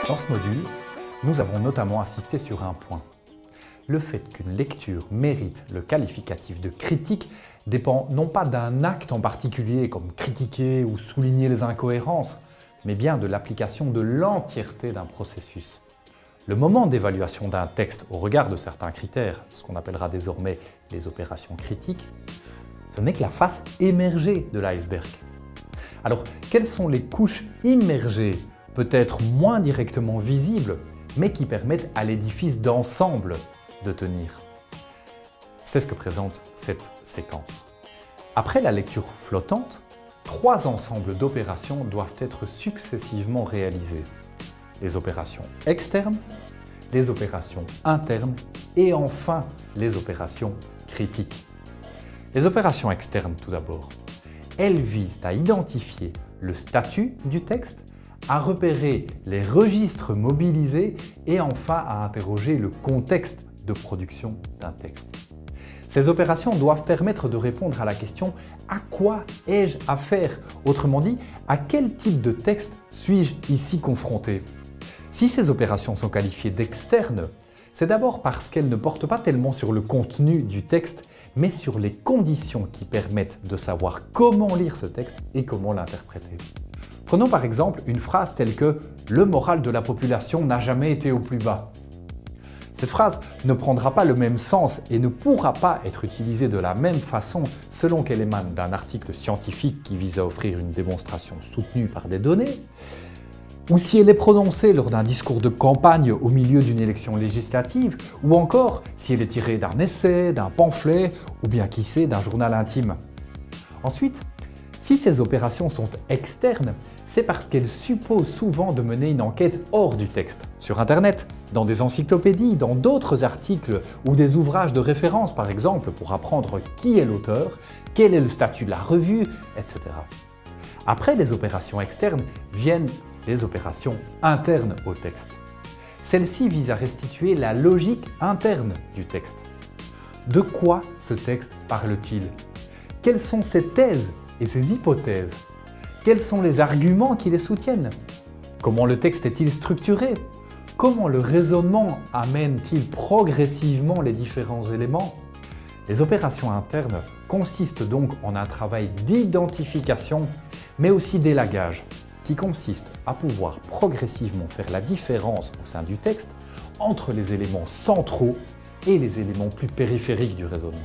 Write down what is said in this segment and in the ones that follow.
Dans ce module, nous avons notamment insisté sur un point. Le fait qu'une lecture mérite le qualificatif de critique dépend non pas d'un acte en particulier comme critiquer ou souligner les incohérences, mais bien de l'application de l'entièreté d'un processus. Le moment d'évaluation d'un texte au regard de certains critères, ce qu'on appellera désormais les opérations critiques, ce n'est que la face émergée de l'iceberg. Alors, quelles sont les couches immergées, peut-être moins directement visibles, mais qui permettent à l'édifice d'ensemble de tenir? C'est ce que présente cette séquence. Après la lecture flottante, 3 ensembles d'opérations doivent être successivement réalisés. Les opérations externes, les opérations internes et enfin les opérations critiques. Les opérations externes tout d'abord. Elles visent à identifier le statut du texte, à repérer les registres mobilisés et enfin à interroger le contexte de production d'un texte. Ces opérations doivent permettre de répondre à la question « À quoi ai-je affaire ?» Autrement dit, à quel type de texte suis-je ici confronté? Si ces opérations sont qualifiées d'externes, c'est d'abord parce qu'elles ne portent pas tellement sur le contenu du texte, mais sur les conditions qui permettent de savoir comment lire ce texte et comment l'interpréter. Prenons par exemple une phrase telle que « Le moral de la population n'a jamais été au plus bas ». Cette phrase ne prendra pas le même sens et ne pourra pas être utilisée de la même façon selon qu'elle émane d'un article scientifique qui vise à offrir une démonstration soutenue par des données, ou si elle est prononcée lors d'un discours de campagne au milieu d'une élection législative, ou encore si elle est tirée d'un essai, d'un pamphlet, ou bien qui sait, d'un journal intime. Ensuite, si ces opérations sont externes, c'est parce qu'elles supposent souvent de mener une enquête hors du texte, sur Internet, dans des encyclopédies, dans d'autres articles ou des ouvrages de référence par exemple, pour apprendre qui est l'auteur, quel est le statut de la revue, etc. Après les opérations externes viennent les opérations internes au texte. Celles-ci visent à restituer la logique interne du texte. De quoi ce texte parle-t-il? Quelles sont ses thèses et ses hypothèses? Quels sont les arguments qui les soutiennent? Comment le texte est-il structuré? Comment le raisonnement amène-t-il progressivement les différents éléments? Les opérations internes consistent donc en un travail d'identification, mais aussi d'élagage, qui consiste à pouvoir progressivement faire la différence au sein du texte entre les éléments centraux et les éléments plus périphériques du raisonnement.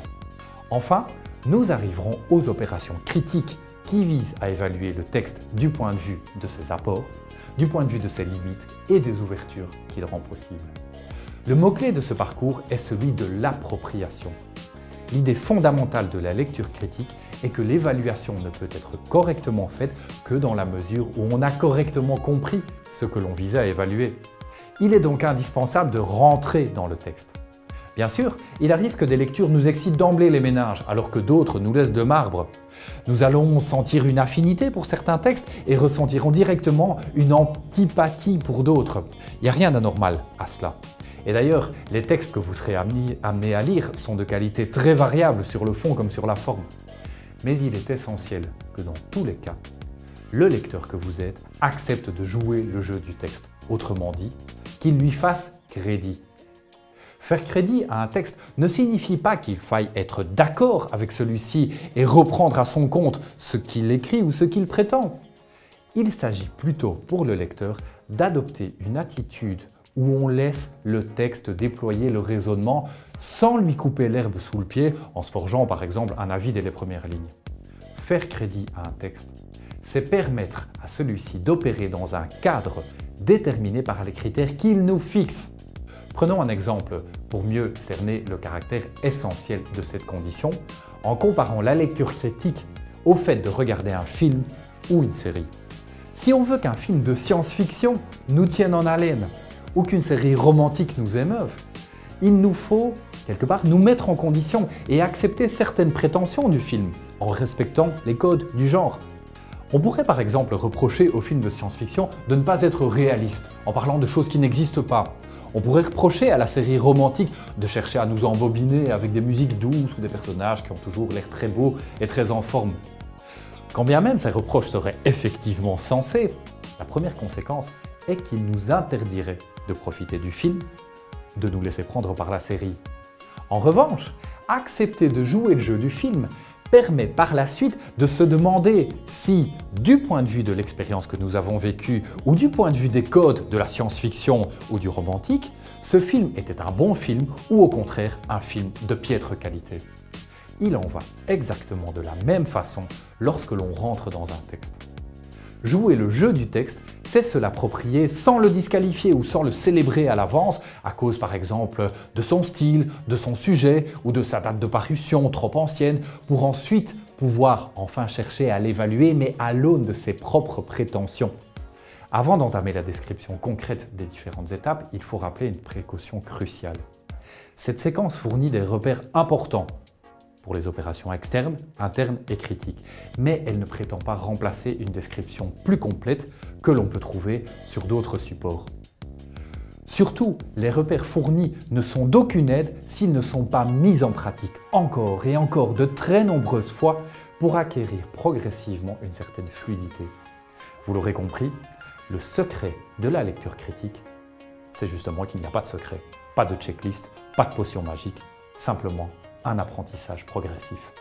Enfin, nous arriverons aux opérations critiques qui visent à évaluer le texte du point de vue de ses apports, du point de vue de ses limites et des ouvertures qu'il rend possibles. Le mot-clé de ce parcours est celui de l'appropriation. L'idée fondamentale de la lecture critique est que l'évaluation ne peut être correctement faite que dans la mesure où on a correctement compris ce que l'on visait à évaluer. Il est donc indispensable de rentrer dans le texte. Bien sûr, il arrive que des lectures nous excitent d'emblée les méninges, alors que d'autres nous laissent de marbre. Nous allons sentir une affinité pour certains textes et ressentirons directement une antipathie pour d'autres. Il n'y a rien d'anormal à cela. Et d'ailleurs, les textes que vous serez amenés à lire sont de qualité très variable sur le fond comme sur la forme. Mais il est essentiel que dans tous les cas, le lecteur que vous êtes accepte de jouer le jeu du texte. Autrement dit, qu'il lui fasse crédit. Faire crédit à un texte ne signifie pas qu'il faille être d'accord avec celui-ci et reprendre à son compte ce qu'il écrit ou ce qu'il prétend. Il s'agit plutôt pour le lecteur d'adopter une attitude où on laisse le texte déployer le raisonnement sans lui couper l'herbe sous le pied en se forgeant par exemple un avis dès les premières lignes. Faire crédit à un texte, c'est permettre à celui-ci d'opérer dans un cadre déterminé par les critères qu'il nous fixe. Prenons un exemple pour mieux cerner le caractère essentiel de cette condition en comparant la lecture critique au fait de regarder un film ou une série. Si on veut qu'un film de science-fiction nous tienne en haleine ou qu'une série romantique nous émeuve, il nous faut, quelque part, nous mettre en condition et accepter certaines prétentions du film en respectant les codes du genre. On pourrait par exemple reprocher au film de science-fiction de ne pas être réaliste en parlant de choses qui n'existent pas. On pourrait reprocher à la série romantique de chercher à nous embobiner avec des musiques douces ou des personnages qui ont toujours l'air très beaux et très en forme. Quand bien même ces reproches seraient effectivement sensés, la première conséquence est qu'il nous interdirait de profiter du film, de nous laisser prendre par la série. En revanche, accepter de jouer le jeu du film permet par la suite de se demander si, du point de vue de l'expérience que nous avons vécue ou du point de vue des codes de la science-fiction ou du romantique, ce film était un bon film ou au contraire un film de piètre qualité. Il en va exactement de la même façon lorsque l'on rentre dans un texte. Jouer le jeu du texte, c'est se l'approprier sans le disqualifier ou sans le célébrer à l'avance à cause par exemple de son style, de son sujet ou de sa date de parution trop ancienne pour ensuite pouvoir enfin chercher à l'évaluer mais à l'aune de ses propres prétentions. Avant d'entamer la description concrète des différentes étapes, il faut rappeler une précaution cruciale. Cette séquence fournit des repères importants pour les opérations externes, internes et critiques. Mais elle ne prétend pas remplacer une description plus complète que l'on peut trouver sur d'autres supports. Surtout, les repères fournis ne sont d'aucune aide s'ils ne sont pas mis en pratique encore et encore de très nombreuses fois pour acquérir progressivement une certaine fluidité. Vous l'aurez compris, le secret de la lecture critique, c'est justement qu'il n'y a pas de secret, pas de checklist, pas de potion magique, simplement un apprentissage progressif.